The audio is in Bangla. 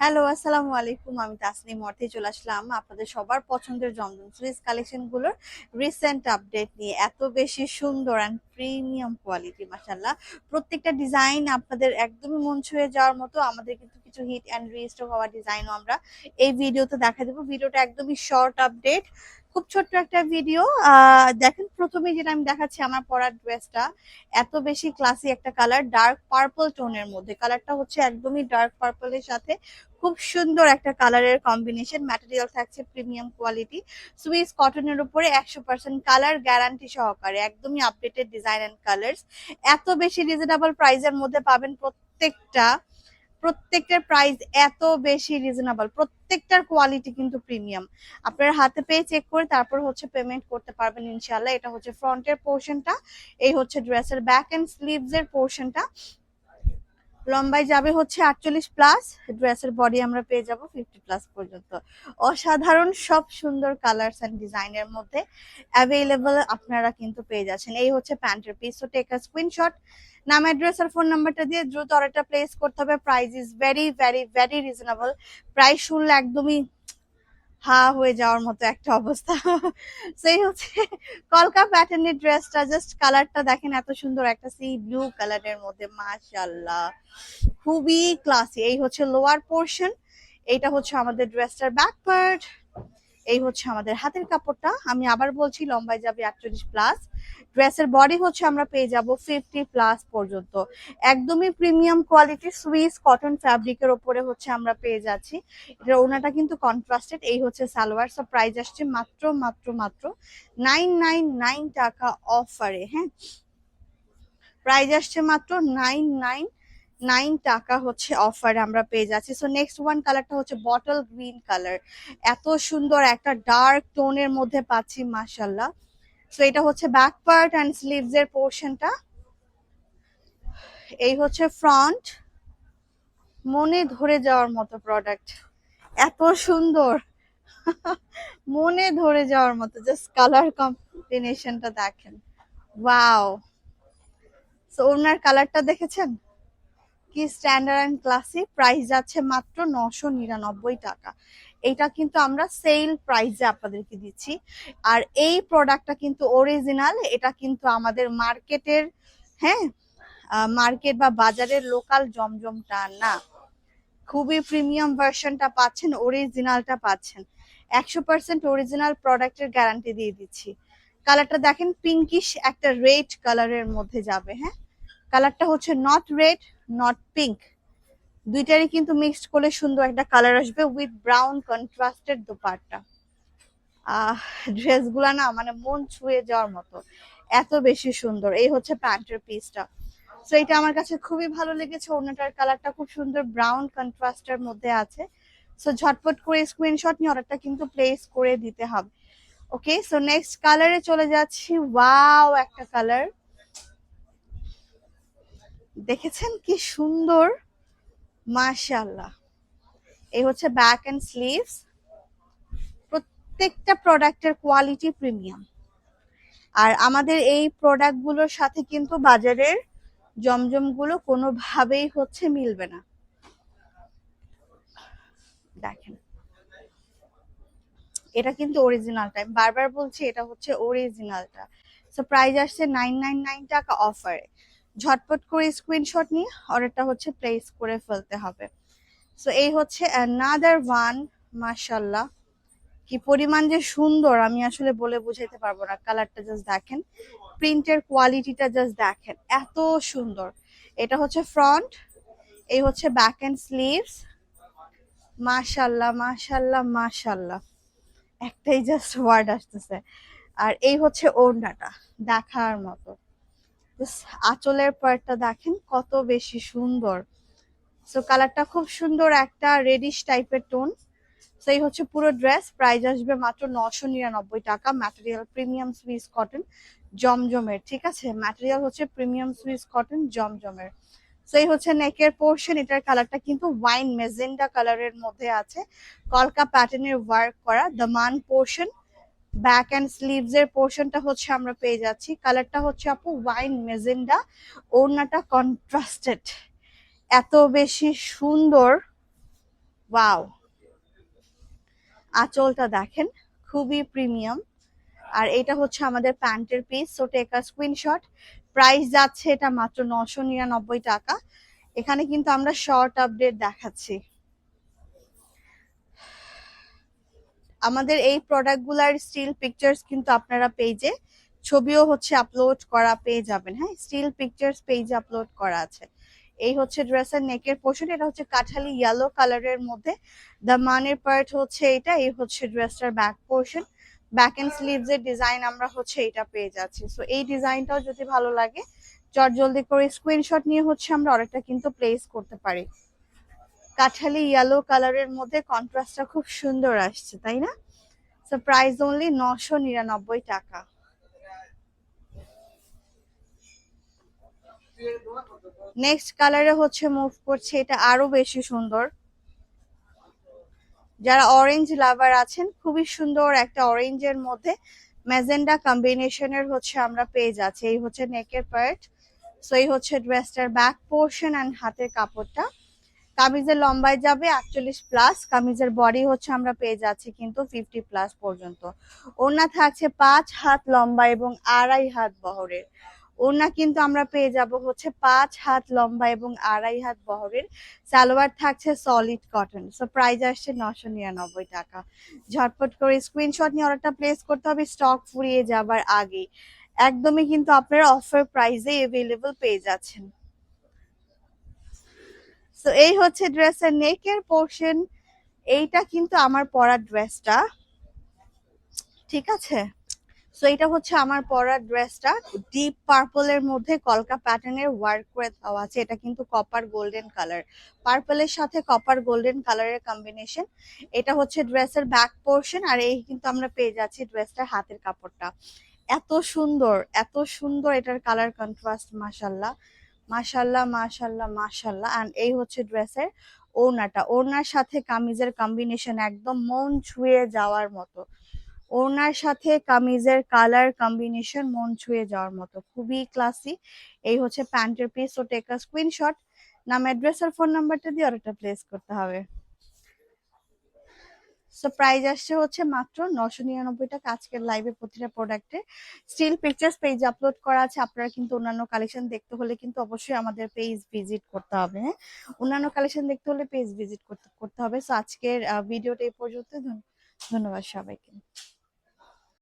হ্যালো, আসসালামু আলাইকুম। আমি তাসনিম অর্থে চলে আসলাম আপনাদের সবার পছন্দের জমজম সুইস কালেকশন গুলোর রিসেন্ট আপডেট নিয়ে। এত বেশি সুন্দর অ্যান্ড প্রিমিয়াম কোয়ালিটি, মাশাআল্লাহ। প্রত্যেকটা ডিজাইন আপনাদের একদমই মন ছুঁয়ে যাওয়ার মতো। আমাদের কিন্তু কিছু হিট অ্যান্ড রিস্টক হওয়া ডিজাইনও আমরা এই ভিডিওতে দেখা দেবো। ভিডিওটা একদমই শর্ট আপডেট, খুব ছোট্ট একটা ভিডিও। দেখেন, প্রথমে যেটা আমি দেখাচ্ছি আমার পরার ড্রেসটা, এত বেশি ক্লাসি একটা কালার, ডার্ক পার্পল টোনের মধ্যে। কালারটা হচ্ছে একদমই ডার্ক পার্পলের সাথে খুব সুন্দর একটা কালারের কম্বিনেশন। ম্যাটেরিয়াল থাকছে প্রিমিয়াম কোয়ালিটি, সুইস কটনের উপরে 100% কালার গ্যারান্টি সহকারে, একদমই আপডেটেড ডিজাইন এন্ড কালার্স। এত বেশি রিজনেবল প্রাইসের মধ্যে পাবেন প্রত্যেকটার প্রাইস এত বেশি রিজনেবল, প্রত্যেকটার কোয়ালিটি কিন্তু প্রিমিয়াম। আপনার হাতে পেয়ে চেক করে তারপর হচ্ছে পেমেন্ট করতে পারবেন ইনশাআল্লাহ। এটা হচ্ছে ফ্রন্টের পোর্শনটা, এই হচ্ছে ড্রেসের ব্যাক এন্ড স্লিভস এর পোর্শনটা। লম্বায় যাবে হচ্ছে 48+, ড্রেসের বডি আমরা পেয়ে যাব 50+ পর্যন্ত। অসাধারণ সব সুন্দর কালার্স এন্ড ডিজাইনের মধ্যে অ্যাভেলেবল আপনারা কিন্তু পেয়ে যাচ্ছেন। এই হচ্ছে প্যান্টের পিস। তো টেক আ স্ক্রিনশট, নাম, অ্যাড্রেস আর ফোন নাম্বারটা দিয়ে দ্রুত অর্ডারটা প্লেস করতে হবে। Price is very very very reasonable. Price শুনলে একদমই হা হয়ে যাওয়ার মতো একটা অবস্থা। সেই হচ্ছে কলকা প্যাটার্নের ড্রেসটা, জাস্ট কালারটা দেখেন, এত সুন্দর একটা সি ব্লু কালারের মধ্যে, মাশাআল্লাহ, খুবই ক্লাসি। এই হচ্ছে লোয়ার পোর্শন, এইটা হচ্ছে আমাদের ড্রেসটার ব্যাক পার্ট, এই হচ্ছে আমাদের হাতের কাপড়টা। আমি আবার বলছি, লম্বায় যাবে 48+, ড্রেসের বডি হচ্ছে আমরা পেয়ে যাব 50+ পর্যন্ত। একদমই প্রিমিয়াম কোয়ালিটির সুইস কটন ফ্যাব্রিকের ওপরে হচ্ছে আমরা পেয়ে যাচ্ছি। এটার ওনাটা কিন্তু কন্ট্রাস্টেড। এই হচ্ছে সালোয়ার। সব প্রাইস আসছে মাত্র মাত্র মাত্র 999 টাকা অফারে। হ্যাঁ, প্রাইস আসছে মাত্র 999 টাকা হচ্ছে অফার আমরা পেয়ে যাচ্ছি। সো নেক্সট ওয়ান কালারটা হচ্ছে বটল গ্রিন কালার, এত সুন্দর একটা ডার্ক টোনের মধ্যে পাচ্ছি, মাশাআল্লাহ। সো এটা হচ্ছে ব্যাক পার্ট অ্যান্ড স্লিভস এর পোর্শনটা, এই হচ্ছে ফ্রন্ট। মনে ধরে যাওয়ার মতো প্রোডাক্ট, এত সুন্দর, মনে ধরে যাওয়ার মতো। জাস্ট কালার কম্বিনেশনটা দেখেন, ওয়াও। সো ওনার কালারটা দেখেছেন কি স্ট্যান্ডার্ড এন্ড ক্লাসি। প্রাইস যাচ্ছে মাত্র 999 টাকা। এটা কিন্তু আমরা সেল প্রাইসে আপনাদেরকে দিচ্ছি। আর এই প্রোডাক্টটা কিন্তু অরিজিনাল, এটা কিন্তু আমাদের মার্কেটের, হ্যাঁ, মার্কেট বা বাজারের লোকাল জমজমটা না। খুবই প্রিমিয়াম ভার্সনটা পাচ্ছেন, অরিজিনালটা পাচ্ছেন। 100% অরিজিনাল প্রোডাক্টের গ্যারান্টি দিয়ে দিচ্ছি। কালারটা দেখেন, পিঙ্কিশ একটা রেড কালারের মধ্যে যাবে। হ্যাঁ, কালারটা হচ্ছে নট রেড নট পিঙ্ক, দুইটারই কিন্তু মিক্সড করলে সুন্দর একটা কালার আসবে উইথ ব্রাউন কন্ট্রাস্টেড দোপাট্টা। ড্রেসগুলা না মানে মন ছুঁয়ে যাওয়ার মতো, এত বেশি সুন্দর। এই হচ্ছে প্যান্টের পিসটা। সো এটা আমার কাছে খুবই ভালো লেগেছে। ওনাটার কালারটা খুব সুন্দর ব্রাউন কন্ট্রাস্টের মধ্যে আছে। সো ঝটপট করে স্ক্রিনশট নিয়ে অর্ডারটা কিন্তু প্লেস করে দিতে হবে। ওকে, সো নেক্সট কালারে চলে যাচ্ছি। ওয়াও, একটা কালার দেখেছেন কি সুন্দর, মাশাআল্লাহ। এই হচ্ছে ব্যাক এন্ড স্লিভস। প্রত্যেকটা প্রোডাক্টের কোয়ালিটি প্রিমিয়াম। আর আমাদের এই প্রোডাক্টগুলোর সাথে কিন্তু বাজারের জমজমগুলো কোনোভাবেই হচ্ছে মিলবে না। দেখেন, এটা কিন্তু অরিজিনালটা, আমি বারবার বলছি এটা হচ্ছে অরিজিনালটা। সো প্রাইস আসছে 999 টাকা অফারে। ঝটপট করে স্ক্রিনশট নিয়ে অর্ডারটা হচ্ছে প্লেস করে ফেলতে হবে। সো এই হচ্ছে অ্যানাদার ওয়ান, মাশাআল্লাহ, কি পরিমাণ যে সুন্দর আমি আসলে বলে বুঝাইতে পারবো না। কালারটা জাস্ট দেখেন, প্রিন্টের কোয়ালিটিটা জাস্ট দেখেন, এত সুন্দর। এটা হচ্ছে ফ্রন্ট, এই হচ্ছে ব্যাক এন্ড স্লিভস। মাশাআল্লাহ মাশাআল্লাহ মাশাআল্লাহ, একটাই জাস্ট ওয়ার্ড আসতেছে। আর এই হচ্ছে ওড়নাটা, দেখার মতো। আঁচলের পার্টটা দেখেন কত বেশি সুন্দর। সো কালারটা খুব সুন্দর, একটা রেডিশ টাইপের টোন। সো এই হচ্ছে পুরো ড্রেস। প্রাইস আসবে মাত্র 999 টাকা। ম্যাটেরিয়াল প্রিমিয়াম সুইস কটন জমজমের, ঠিক আছে? ম্যাটেরিয়াল হচ্ছে প্রিমিয়াম সুইস কটন জমজমের। সো এই হচ্ছে নেকের পোর্শন। এটার কালারটা কিন্তু ওয়াইন মেজেন্ডা কালারের মধ্যে আছে, কলকা প্যাটার্নের ওয়ার্ক করা। দামান পোর্শন, ব্যাক এন্ড স্লিভস এর পোর্শনটা হচ্ছে আমরা পেয়ে যাচ্ছি। কালারটা হচ্ছে আপু ওয়াইন মেজেন্ডা, ওড়নাটা কন্ট্রাস্টেড, এত বেশি সুন্দর। ওয়াও, আঁচলটা দেখেন, খুবই প্রিমিয়াম। আর এটা হচ্ছে আমাদের প্যান্টের piece, so take a screenshot. Price যাচ্ছে এটা মাত্র 999 টাকা। এখানে কিন্তু আমরা শর্ট আপডেট দেখাচ্ছি। আমাদের এই প্রোডাক্টগুলার স্টিল পিকচার্স কিন্তু আপনারা পেজে, ছবিও হচ্ছে আপলোড করা পেয়ে যাবেন। হ্যাঁ, স্টিল পিকচার্স পেজে আপলোড করা আছে। এই হচ্ছে ড্রেসের নেকের পোর্শন, এটা হচ্ছে কাঠালি ইয়েলো কালারের মধ্যে। দ্য মানের পার্ট হচ্ছে এটা, এই হচ্ছে ড্রেসটার back portion. Back end sleeves এর ডিজাইন আমরা হচ্ছে এটা পেয়ে যাচ্ছি। সো এই ডিজাইনটাও যদি ভালো লাগে, চট জলদি করে স্ক্রিনশট নিয়ে হচ্ছে আমরা অর্ডারটা কিন্তু প্লেস করতে পারি। কাঠালি ইয়েলো কালারের মধ্যে কন্ট্রাস্টটা খুব সুন্দর আসছে, তাই না? সো প্রাইস অনলি 999 টাকা। নেক্সট কালারে হচ্ছে মুভ করছে, এটা আরো বেশি সুন্দর। যারা অরেঞ্জ লাভার আছেন, খুবই সুন্দর একটা অরেঞ্জের মধ্যে ম্যাজেন্ডা কম্বিনেশনের হচ্ছে আমরা পেয়ে যাচ্ছি। এই হচ্ছে নেকের পার্ট। সো এই হচ্ছে ড্রেসটার ব্যাক পোর্শন অ্যান্ড হাতের কাপড়টা। কামিজের লম্বায় যাবে 48+, কামিজের বডি হচ্ছে আমরা পেয়ে যাচ্ছি কিন্তু 50+ পর্যন্ত। ওড়না থাকছে 5 হাত লম্বা এবং 2.5 হাত বহরের। ওড়না কিন্তু আমরা পেয়ে যাব হচ্ছে 5 হাত লম্বা এবং 2.5 হাত বহরের। সালোয়ার থাকছে সলিড কটন। সো প্রাইস আসছে 999 টাকা। ঝটপট করে স্ক্রিনশট নিয়ে অর্ডারটা প্লেস করতে হবে স্টক ফুরিয়ে যাবার আগে। একদমই কিন্তু আপনারা অফার প্রাইসে এভেলেবল পেয়ে যাচ্ছেন। সো এই হচ্ছে ড্রেসের নেকের পোর্শন। এইটা কিন্তু আমার পরা ড্রেসটা, ঠিক আছে? সো এটা হচ্ছে আমার পরা ড্রেসটা, ডিপ পার্পলের মধ্যে কলকা প্যাটার্নের ওয়ার্ক করে দেওয়া আছে। এটা কিন্তু কপার গোল্ডেন কালার, পার্পলের সাথে কপার গোল্ডেন কালারের কম্বিনেশন। এটা হচ্ছে ড্রেসের ব্যাক পোর্শন, আর এই কিন্তু আমরা পেয়ে যাচ্ছি ড্রেসটার হাতের কাপড়টা। এত সুন্দর, এত সুন্দর এটার কালার কন্ট্রাস্ট, মাশাল্লাহ মাশাল্লাহ মাশাল্লাহ মাশাল্লাহ। অ্যান্ড এই হচ্ছে ড্রেসের ওড়নাটা, ওড়নার সাথে কামিজের কম্বিনেশন একদম মন ছুঁয়ে যাওয়ার মতো। ওড়নার সাথে কামিজের কালার কম্বিনেশন মন ছুঁয়ে যাওয়ার মতো, খুবই ক্লাসি। এই হচ্ছে প্যান্টের পিস। ও টেক আ স্ক্রিনশট, নাম অ্যাড্রেস আর ফোন নাম্বারটা দিয়ে অর্ডারটা প্লেস করতে হবে। সো প্রাইস আসছে হচ্ছে মাত্র 999 টাকা। আজকের লাইভে প্রতিটা প্রোডাক্টে স্টিল পিকচার্স পেজে আপলোড করা আছে। আপনারা কিন্তু অন্যান্য কালেকশন দেখতে হলে কিন্তু অবশ্যই আমাদের পেজ ভিজিট করতে হবে। হ্যাঁ, অন্যান্য কালেকশন দেখতে হলে পেজ ভিজিট করতে হবে। সো আজকের ভিডিওটা এই পর্যন্ত। ধন্যবাদ সবাইকে।